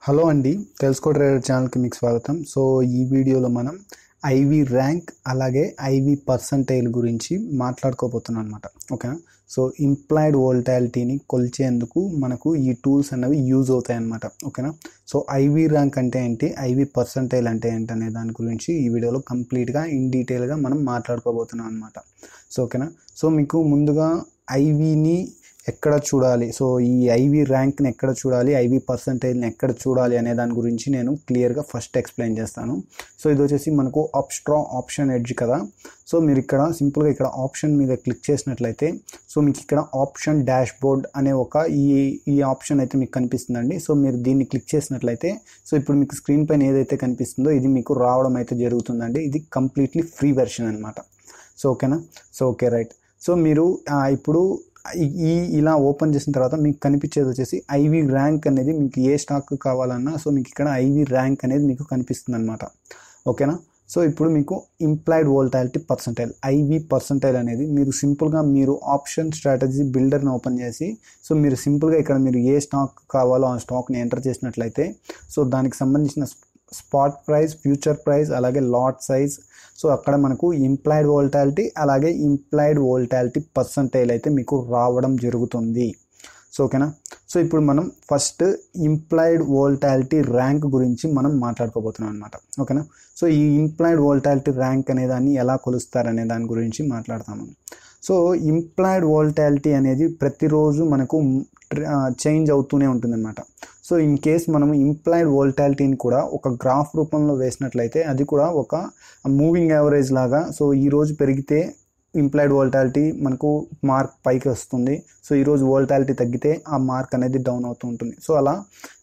Hello అండి, తెలుసుకో trader ఛానల్కి మీకు స్వాగతం. సో ఈ వీడియోలో మనం ఐవి ర్యాంక్ అలాగే ఐవి పర్సంటైల్ గురించి మాట్లాడుకోబోతున్నాం అనమాట. ఓకేనా. సో ఇంప్లాయిడ్ వోల్టాలిటీని కొలిచేందుకు మనకు ఈ టూల్స్ అనేవి యూజ్ అవుతాయి అన్నమాట. ఓకేనా. సో ఐవి ర్యాంక్ అంటే ఏంటి, ఐవి పర్సంటైల్ అంటే ఏంటి అనే దాని గురించి ఈ వీడియోలో కంప్లీట్గా ఇన్ డీటెయిల్గా మనం మాట్లాడుకోబోతున్నాం అనమాట. సో ఓకేనా. సో మీకు ముందుగా ఐవిని ఎక్కడ చూడాలి, సో ఈ ఐవి ర్యాంక్ని ఎక్కడ చూడాలి, ఐవి పర్సంటైల్ని ఎక్కడ చూడాలి అనే దాని గురించి నేను క్లియర్గా ఫస్ట్ ఎక్స్ప్లెయిన్ చేస్తాను. సో ఇది వచ్చేసి మనకు అప్స్ట్రా ఆప్షన్ ఎడ్జ్ కదా. సో మీరు ఇక్కడ సింపుల్గా ఇక్కడ ఆప్షన్ మీద క్లిక్ చేసినట్లయితే సో మీకు ఇక్కడ ఆప్షన్ డాష్ బోర్డ్ అనే ఒక ఈ ఆప్షన్ అయితే మీకు కనిపిస్తుందండి. సో మీరు దీన్ని క్లిక్ చేసినట్లయితే సో ఇప్పుడు మీకు స్క్రీన్ పైన ఏదైతే కనిపిస్తుందో ఇది మీకు రావడం అయితే జరుగుతుందండి. ఇది కంప్లీట్లీ ఫ్రీ వెర్షన్ అనమాట. సో ఓకేనా. So okay right. సో మీరు ఇప్పుడు ఇలా ఓపెన్ చేసిన తర్వాత మీకు కనిపించేది వచ్చేసి ఐవి ర్యాంక్ అనేది, మీకు ఏ స్టాక్ కావాలన్నా సో మీకు ఇక్కడ ఐవి ర్యాంక్ అనేది మీకు కనిపిస్తుంది అనమాట. ఓకేనా. సో ఇప్పుడు మీకు implied volatility percentile, IV percentile అనేది మీరు సింపుల్గా మీరు ఆప్షన్ స్ట్రాటజీ బిల్డర్ని ఓపెన్ చేసి సో మీరు సింపుల్గా ఇక్కడ మీరు ఏ స్టాక్ కావాలో ఆ స్టాక్ని ఎంటర్ చేసినట్లయితే సో దానికి సంబంధించిన స్పాట్ ప్రైస్, ఫ్యూచర్ ప్రైస్ అలాగే లాట్ సైజ్, సో అక్కడ మనకు ఇంప్లాయిడ్ వోల్టాలిటీ అలాగే ఇంప్లాయిడ్ వోల్టాలిటీ పర్సంటైల్ అయితే మీకు రావడం జరుగుతుంది. సో ఓకేనా. సో ఇప్పుడు మనం ఫస్ట్ ఇంప్లాయిడ్ వోల్టాలిటీ ర్యాంక్ గురించి మనం మాట్లాడుకోబోతున్నాం అనమాట. ఓకేనా. సో ఈ ఇంప్లాయిడ్ వోల్టాలిటీ ర్యాంక్ అనే దాన్ని ఎలా కొలుస్తారనే దాని గురించి మాట్లాడతాము. సో ఇంప్లాయిడ్ వోల్టాలిటీ అనేది ప్రతిరోజు మనకు చేంజ్ అవుతూనే ఉంటుందన్నమాట. సో ఇన్ కేస్ మనము ఇంప్లాయిడ్ వోల్టాలిటీని కూడా ఒక గ్రాఫ్ రూపంలో వేసినట్లయితే అది కూడా ఒక మూవింగ్ యావరేజ్ లాగా, సో ఈరోజు పెరిగితే ఇంప్లాయిడ్ వోల్టాలిటీ మనకు మార్క్ పైకి వస్తుంది, సో ఈరోజు వోల్టాలిటీ తగ్గితే ఆ మార్క్ అనేది డౌన్ అవుతూ ఉంటుంది. సో అలా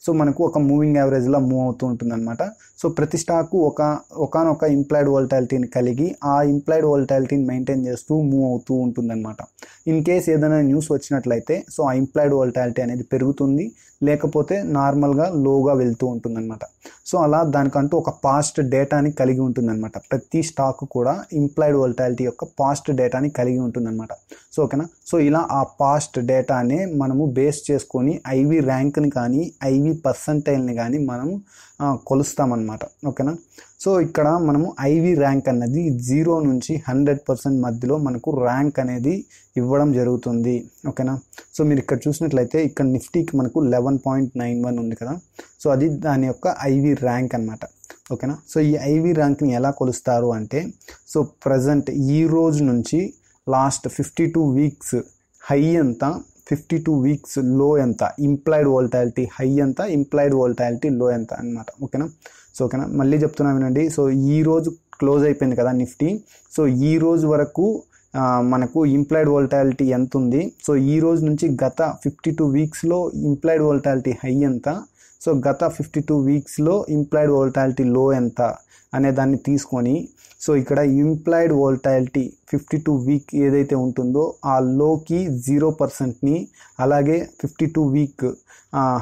సో మనకు ఒక మూవింగ్ యావరేజ్లా మూవ్ అవుతూ ఉంటుంది అనమాట. సో ప్రతి స్టాకు ఒకనొక ఇంప్లాయిడ్ వోల్టాలిటీని కలిగి ఆ ఇంప్లాయిడ్ వోల్టాలిటీని మెయింటైన్ చేస్తూ మూవ్ అవుతూ ఉంటుంది అనమాట. ఇన్ కేస్ ఏదైనా న్యూస్ వచ్చినట్లయితే సో ఆ ఇంప్లాయిడ్ వోల్టాలిటీ అనేది పెరుగుతుంది, లేకపోతే నార్మల్గా లోగా వెళ్తూ ఉంటుంది అనమాట. సో అలా దానికంటూ ఒక పాస్ట్ డేటాని కలిగి ఉంటుంది అనమాట. ప్రతి స్టాక్ కూడా ఇంప్లాయిడ్ వోల్టాలిటీ యొక్క పాస్ట్ డేటాని కలిగి ఉంటుంది అనమాట. సో ఓకేనా. సో ఇలా ఆ పాస్ట్ డేటానే మనము బేస్ చేసుకొని ఐవి ర్యాంక్ని కానీ ఐవి పర్సంటైల్ని కానీ మనము కొలుస్తామన్నమాట. ఓకేనా. సో ఇక్కడ మనము ఐవి ర్యాంక్ అన్నది 0 నుంచి 100% మధ్యలో మనకు ర్యాంక్ అనేది ఇవ్వడం జరుగుతుంది. ఓకేనా. సో మీరు ఇక్కడ చూసినట్లయితే ఇక్కడ నిఫ్టీకి మనకు 11.91 ఉంది కదా. సో అది దాని యొక్క ఐవి ర్యాంక్ అనమాట. ఓకేనా. సో ఈ ఐవి ర్యాంక్ని ఎలా కొలుస్తారు అంటే సో ప్రజెంట్ ఈ రోజు నుంచి లాస్ట్ 52 వీక్స్ హై ఎంత, 52 వీక్స్ లో ఎంత, ఇంప్లాయిడ్ వోల్టాలిటీ హై ఎంత, ఇంప్లాయిడ్ వోల్టాలిటీ లో ఎంత అనమాట. ఓకేనా. సో ఓకేనా, మళ్ళీ చెప్తున్నా వినండి. సో ఈ రోజు క్లోజ్ అయిపోయింది కదా నిఫ్టీ. సో ఈ రోజు వరకు మనకు ఇంప్లాయిడ్ వోల్టాలిటీ ఎంత ఉంది, సో ఈ రోజు నుంచి గత 52 వీక్స్లో ఇంప్లాయిడ్ వోల్టాలిటీ హై ఎంత, సో గత 52 వీక్స్లో ఇంప్లాయిడ్ వోల్టాలిటీ లో ఎంత అనే దాన్ని తీసుకొని సో ఇక్కడ ఇంప్లాయిడ్ వోల్టాలిటీ 52 వీక్ ఏదైతే ఉంటుందో ఆ లోకి 0%ని అలాగే 52 వీక్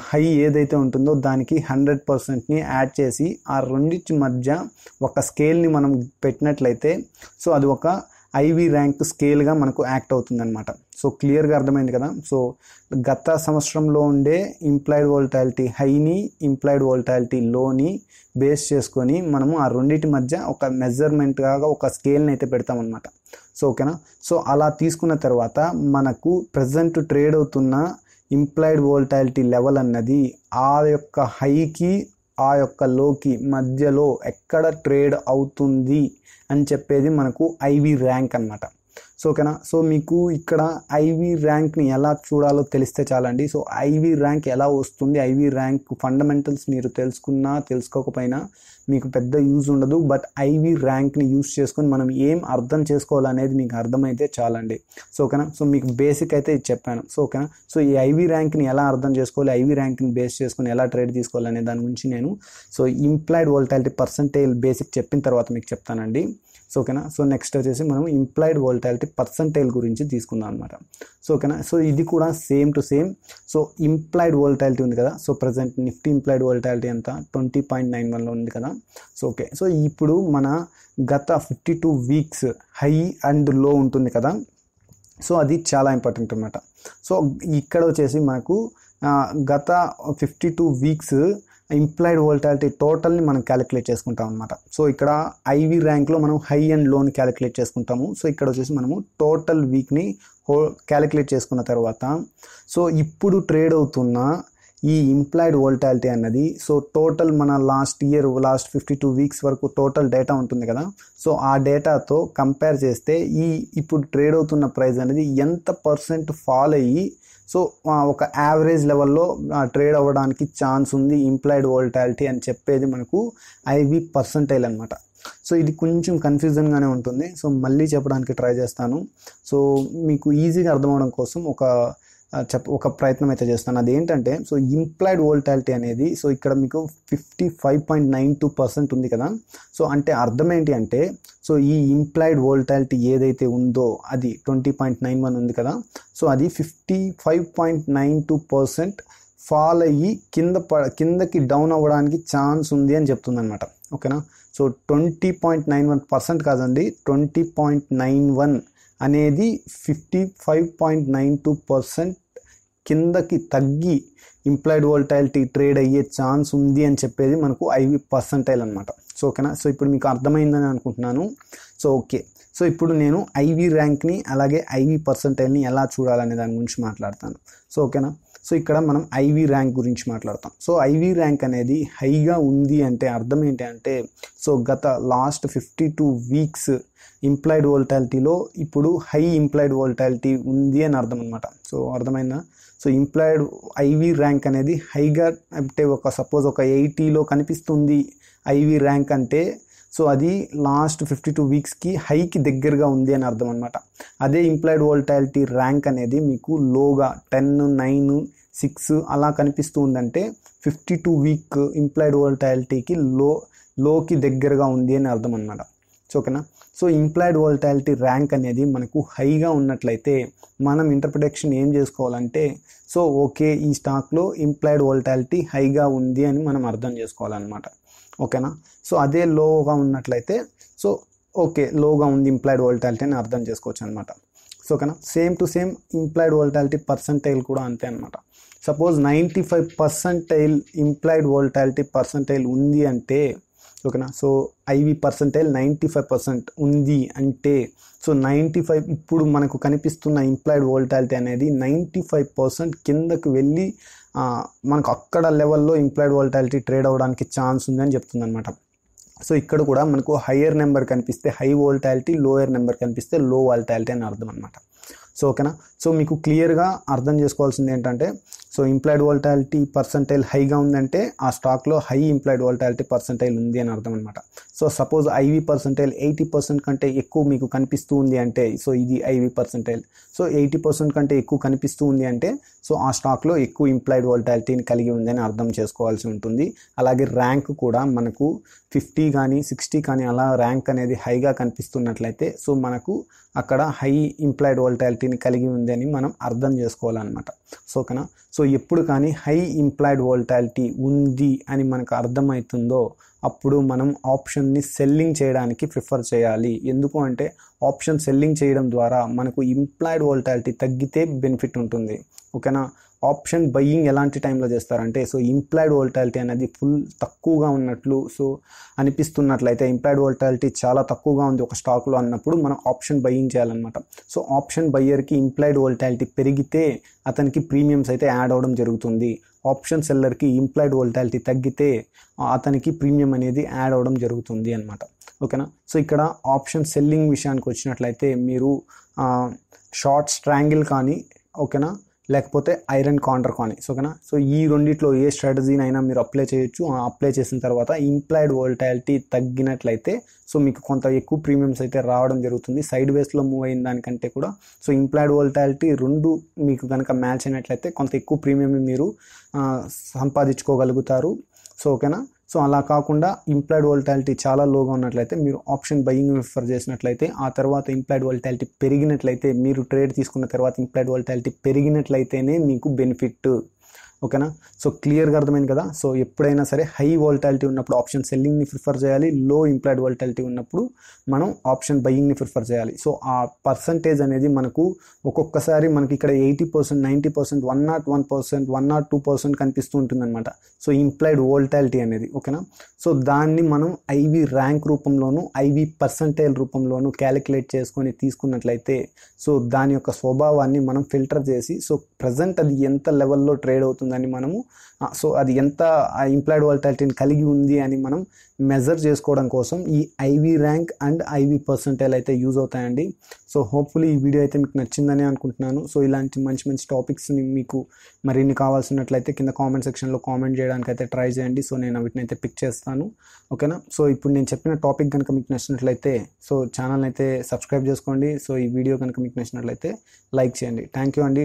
హై ఏదైతే ఉంటుందో దానికి 100%ని యాడ్ చేసి ఆ రెండింటి మధ్య ఒక స్కేల్ని మనం పెట్టినట్లయితే సో అది ఒక ఐవి ర్యాంక్ స్కేల్గా మనకు యాక్ట్ అవుతుందన్నమాట. సో క్లియర్గా అర్థమైంది కదా. సో గత సంవత్సరంలో ఉండే ఇంప్లాయిడ్ వోల్టాలిటీ హైని, ఇంప్లాయిడ్ వోల్టాలిటీ లోని బేస్ చేసుకొని మనము ఆ రెండింటి మధ్య ఒక మెజర్మెంట్గా ఒక స్కేల్ని అయితే పెడతామన్నమాట. సో ఓకేనా. సో అలా తీసుకున్న తర్వాత మనకు ప్రజెంట్ ట్రేడ్ అవుతున్న ఇంప్లాయిడ్ వోల్టాలిటీ లెవెల్ అన్నది ఆ యొక్క హైకి ఆ యొక్క లోకి మధ్యలో ఎక్కడ ట్రేడ్ అవుతుంది అని చెప్పేది మనకు ఐవి ర్యాంక్ అన్నమాట. సో ఓకేనా. సో మీకు ఇక్కడ ఐవి ర్యాంక్ని ఎలా చూడాలో తెలిస్తే చాలండి. సో ఐవి ర్యాంక్ ఎలా వస్తుంది, ఐవి ర్యాంక్ ఫండమెంటల్స్ మీరు తెలుసుకున్నా తెలుసుకోకపోయినా మీకు పెద్ద యూజ్ ఉండదు. బట్ ఐవి ర్యాంక్ని యూజ్ చేసుకొని మనం ఏం అర్థం చేసుకోవాలనేది మీకు అర్థమైతే చాలండి. సో ఓకేనా. సో మీకు బేసిక్ అయితే ఇది చెప్పాను. సో ఓకేనా. సో ఈ ఐవి ర్యాంక్ని ఎలా అర్థం చేసుకోవాలి, ఐవి ర్యాంక్ని బేస్ చేసుకొని ఎలా ట్రేడ్ తీసుకోవాలనే దాని గురించి నేను so implied volatility percentile basic చెప్పిన తర్వాత మీకు చెప్తానండి. సో ఓకేనా. సో నెక్స్ట్ వచ్చేసి మనం ఇంప్లాయిడ్ వోల్టాలిటీ పర్సంటైల్ గురించి తీసుకుందాం అనమాట. సో ఓకేనా. సో ఇది కూడా same to same. So implied volatility ఉంది కదా. So present Nifty implied volatility ఎంత 20.91లో ఉంది కదా. So okay. సో ఇప్పుడు మన గత 52 వీక్స్ హై అండ్ లో ఉంటుంది కదా. సో అది చాలా ఇంపార్టెంట్ అనమాట. సో ఇక్కడ వచ్చేసి మనకు గత 52 వీక్స్ ఇంప్లాయిడ్ వోల్టాలిటీ టోటల్ని మనం క్యాలిక్యులేట్ చేసుకుంటాం అనమాట. సో ఇక్కడ ఐవి ర్యాంక్లో మనం హై అండ్ లోని క్యాలిక్యులేట్ చేసుకుంటాము. సో ఇక్కడ వచ్చేసి మనము టోటల్ వీక్ని క్యాలిక్యులేట్ చేసుకున్న తర్వాత సో ఇప్పుడు ట్రేడ్ అవుతున్న ఈ ఇంప్లాయిడ్ వోల్టాలిటీ అన్నది సో టోటల్ మన లాస్ట్ 52 వీక్స్ వరకు టోటల్ డేటా ఉంటుంది కదా. సో ఆ డేటాతో కంపేర్ చేస్తే ఇప్పుడు ట్రేడ్ అవుతున్న ప్రైస్ అనేది ఎంత పర్సెంట్ ఫాల్ అయ్యి సో ఒక యావరేజ్ లెవెల్లో ట్రేడ్ అవ్వడానికి ఛాన్స్ ఉంది ఇంప్లాయిడ్ వోల్టాలిటీ అని చెప్పేది మనకు ఐవి పర్సెంటైల్ అనమాట. సో ఇది కొంచెం కన్ఫ్యూజన్గానే ఉంటుంది. సో మళ్ళీ చెప్పడానికి ట్రై చేస్తాను. సో మీకు ఈజీగా అర్థమవడం కోసం ఒక ప్రయత్నం అయితే చేస్తాను. అదేంటంటే సో ఇంప్లాయిడ్ వోల్టాలిటీ అనేది సో ఇక్కడ మీకు 55.92% ఉంది కదా. సో అంటే అర్థం ఏంటి అంటే సో ఈ ఇంప్లాయిడ్ వోల్టాలిటీ ఏదైతే ఉందో అది 20.91 ఉంది కదా. సో అది 55.92% ఫాల్ అయ్యి కిందకి డౌన్ అవ్వడానికి ఛాన్స్ ఉంది అని చెప్తుంది అనమాట. ఓకేనా. సో 20.91% కాదండి, 20.91 అనేది 55.92% కిందకి తగ్గి ఇంప్లాయిడ్ వోల్టాలిటీ ట్రేడ్ అయ్యే ఛాన్స్ ఉంది అని చెప్పేది మనకు ఐవి పర్సెంటైల్ అనమాట. సో ఓకేనా. సో ఇప్పుడు మీకు అర్థమైందని అనుకుంటున్నాను. So okay. సో ఇప్పుడు నేను ఐవి ర్యాంక్ని అలాగే ఐవి పర్సెంటైల్ని ఎలా చూడాలనే దాని గురించి మాట్లాడతాను. సో ఓకేనా. సో ఇక్కడ మనం ఐవి ర్యాంక్ గురించి మాట్లాడతాం. సో ఐవి ర్యాంక్ అనేది హైగా ఉంది అంటే అర్థం ఏంటి అంటే సో గత లాస్ట్ 52 వీక్స్ ఇంప్లాయిడ్ వోల్టాలిటీలో ఇప్పుడు హై ఇంప్లాయిడ్ వోల్టాలిటీ ఉంది అని అర్థం అనమాట. సో అర్థమైందా. సో ఇంప్లాయిడ్ ఐవి ర్యాంక్ అనేది హైగా అంటే సపోజ్ ఒక 80లో కనిపిస్తుంది ఐవి ర్యాంక్ అంటే సో అది లాస్ట్ 52 వీక్స్కి హైకి దగ్గరగా ఉంది అని అర్థం అనమాట. అదే ఇంప్లాయిడ్ వోల్టాలిటీ ర్యాంక్ అనేది మీకు లోగా 10, 9, 6 అలా కనిపిస్తూ ఉందంటే 52 వీక్ ఇంప్లాయిడ్ వోల్టాలిటీకి లోకి దగ్గరగా ఉంది అని అర్థం అనమాట. సో ఓకేనా. సో ఇంప్లాయిడ్ వోల్టాలిటీ ర్యాంక్ అనేది మనకు హైగా ఉన్నట్లయితే మనం ఇంటర్ప్రిటేషన్ ఏం చేసుకోవాలంటే సో ఓకే ఈ స్టాక్లో ఇంప్లాయిడ్ వోల్టాలిటీ హైగా ఉంది అని మనం అర్థం చేసుకోవాలన్నమాట. ఓకేనా. సో అదే లోగా ఉన్నట్లయితే సో ఓకే లోగా ఉంది ఇంప్లాయిడ్ వోల్టాలిటీ అని అర్థం చేసుకోవచ్చు అనమాట. సో ఓకేనా. Same to same implied volatility percentile కూడా అంతే అనమాట. సపోజ్ 95% ఇంప్లాయిడ్ వోల్టాలిటీ పర్సెంటైల్ ఉంది అంటే ఓకేనా. సో ఐవి పర్సెంటైల్ 95% ఉంది అంటే సో 95 ఇప్పుడు మనకు కనిపిస్తున్న ఇంప్లాయిడ్ వోల్టాలిటీ అనేది 95% కిందకు వెళ్ళి మనకు అక్కడ లెవెల్లో ఇంప్లాయిడ్ వోల్టాలిటీ ట్రేడ్ అవ్వడానికి ఛాన్స్ ఉందని చెప్తుంది అనమాట. సో ఇక్కడ కూడా మనకు హయ్యర్ నెంబర్ కనిపిస్తే హై వోల్టాలిటీ, లోయర్ నెంబర్ కనిపిస్తే లో వోల్టాలిటీ అని అర్థం అనమాట. సో ఓకేనా. సో మీకు క్లియర్గా అర్థం చేసుకోవాల్సింది ఏంటంటే సో ఇంప్లాయిడ్ వోల్టాలిటీ పర్సెంటైల్ హైగా ఉందంటే ఆ స్టాక్లో హై ఇంప్లాయిడ్ వోల్టాలిటీ పర్సెంటైల్ ఉంది అని అర్థం అనమాట. సో సపోజ్ ఐవి పర్సెంటైల్ 80% కంటే ఎక్కువ మీకు కనిపిస్తూ ఉంది అంటే సో ఇది ఐవి పర్సెంటైల్. సో 80% కంటే ఎక్కువ కనిపిస్తూ ఉంది అంటే సో ఆ స్టాక్లో ఎక్కువ ఇంప్లాయిడ్ వోల్టాలిటీని కలిగి ఉందని అర్థం చేసుకోవాల్సి ఉంటుంది. అలాగే ర్యాంక్ కూడా మనకు 50 కానీ 60 కానీ అలా ర్యాంక్ అనేది హైగా కనిపిస్తున్నట్లయితే సో మనకు అక్కడ హై ఇంప్లాయిడ్ వోల్టాలిటీని కలిగి ఉంది అని మనం అర్థం చేసుకోవాలన్నమాట. సో ఓకేనా. సో ఎప్పుడు కానీ హై ఇంప్లాయిడ్ వోల్టాలిటీ ఉంది అని మనకు అర్థమవుతుందో అప్పుడు మనం ఆప్షన్ని సెల్లింగ్ చేయడానికి ప్రిఫర్ చేయాలి. ఎందుకు అంటే ఆప్షన్ సెల్లింగ్ చేయడం ద్వారా మనకు ఇంప్లాయిడ్ వోల్టాలిటీ తగ్గితే బెనిఫిట్ ఉంటుంది. ఓకేనా. ఆప్షన్ బయ్యింగ్ ఎలాంటి టైంలో చేస్తారంటే సో ఇంప్లాయిడ్ వోల్టాలిటీ అనేది ఫుల్ తక్కువగా ఉన్నట్లు సో అనిపిస్తున్నట్లయితే ఇంప్లాయిడ్ వోల్టాలిటీ చాలా తక్కువగా ఉంది ఒక స్టాక్లో అన్నప్పుడు మనం ఆప్షన్ బయ్యింగ్ చేయాలన్నమాట. సో ఆప్షన్ బయ్యర్కి ఇంప్లాయిడ్ వోల్టాలిటీ పెరిగితే అతనికి ప్రీమియమ్స్ అయితే యాడ్ అవ్వడం జరుగుతుంది. ఆప్షన్ సెల్లర్కి ఇంప్లాయిడ్ వోల్టాలిటీ తగ్గితే అతనికి ప్రీమియం అనేది యాడ్ అవ్వడం జరుగుతుంది అనమాట. ఓకేనా. సో ఇక్కడ ఆప్షన్ సెల్లింగ్ విషయానికి వచ్చినట్లయితే మీరు షార్ట్ స్ట్రాంగిల్ కానీ ఓకేనా లేకపోతే ఐరన్ కాంటర్ కానీ ఓకేనా. సో ఈ రెండిట్లో ఏ స్ట్రాటజీనైనా మీరు అప్లై చేయొచ్చు. అప్లై చేసిన తర్వాత ఇంప్లాయిడ్ వోల్టాలిటీ తగ్గినట్లయితే సో మీకు కొంత ఎక్కువ ప్రీమియమ్స్ అయితే రావడం జరుగుతుంది. సైడ్ వేస్లో మూవ్ అయిన దానికంటే కూడా సో ఇంప్లాయిడ్ వోల్టాలిటీ రెండు మీకు కనుక మ్యాచ్ అయినట్లయితే కొంత ఎక్కువ ప్రీమియం మీరు సంపాదించుకోగలుగుతారు. సో ఓకేనా. సో అలా కాకుండా ఇంప్లాయిడ్ వోల్టాలిటీ చాలా లోగా ఉన్నట్లయితే మీరు ఆప్షన్ బయింగ్ ప్రిఫర్ చేసినట్లయితే ఆ తర్వాత ఇంప్లాయిడ్ వోల్టాలిటీ పెరిగినట్లయితే మీరు ట్రేడ్ తీసుకున్న తర్వాత ఇంప్లాయిడ్ వోల్టాలిటీ పెరిగినట్లయితేనే మీకు బెనిఫిట్. ఓకేనా. సో క్లియర్గా అర్థమైంది కదా. సో ఎప్పుడైనా సరే హై వోల్టాలిటీ ఉన్నప్పుడు ఆప్షన్ సెల్లింగ్ని ప్రిఫర్ చేయాలి, లో ఇంప్లాయిడ్ వోల్టాలిటీ ఉన్నప్పుడు మనం ఆప్షన్ బయింగ్ని ప్రిఫర్ చేయాలి. సో ఆ పర్సంటేజ్ అనేది మనకు ఒక్కొక్కసారి మనకి ఇక్కడ 80%, 90%, 101%, 102% కనిపిస్తూ ఉంటుందన్నమాట. సో ఇంప్లాయిడ్ వోల్టాలిటీ అనేది, ఓకేనా. సో దాన్ని మనం ఐవి ర్యాంక్ రూపంలోను ఐవి పర్సంటైల్ రూపంలోను క్యాలిక్యులేట్ చేసుకొని తీసుకున్నట్లయితే సో దాని యొక్క స్వభావాన్ని మనం ఫిల్టర్ చేసి సో ప్రజెంట్ అది ఎంత లెవెల్లో ట్రేడ్ అవుతుందని మనము సో అది ఎంత ఇంప్లాయిడ్ వోల్టాలిటీని కలిగి ఉంది అని మనం మెజర్ చేసుకోవడం కోసం ఈ IV rank and IV percentile అయితే యూజ్ అవుతాయండి. సో హోప్ఫుల్లీ ఈ వీడియో అయితే మీకు నచ్చిందని అనుకుంటున్నాను. సో ఇలాంటి మంచి మంచి టాపిక్స్ని మీకు మరిన్ని కావాల్సినట్లయితే కింద కామెంట్ సెక్షన్లో కామెంట్ చేయడానికి అయితే ట్రై చేయండి. సో నేను వీటిని అయితే పిక్ చేస్తాను, ఓకేనా. సో ఇప్పుడు నేను చెప్పిన టాపిక్ కనుక మీకు నచ్చినట్లయితే సో ఛానల్ అయితే సబ్స్క్రైబ్ చేసుకోండి. సో ఈ వీడియో కనుక మీకు నచ్చినట్లయితే లైక్ చేయండి. థ్యాంక్ యూ అండి.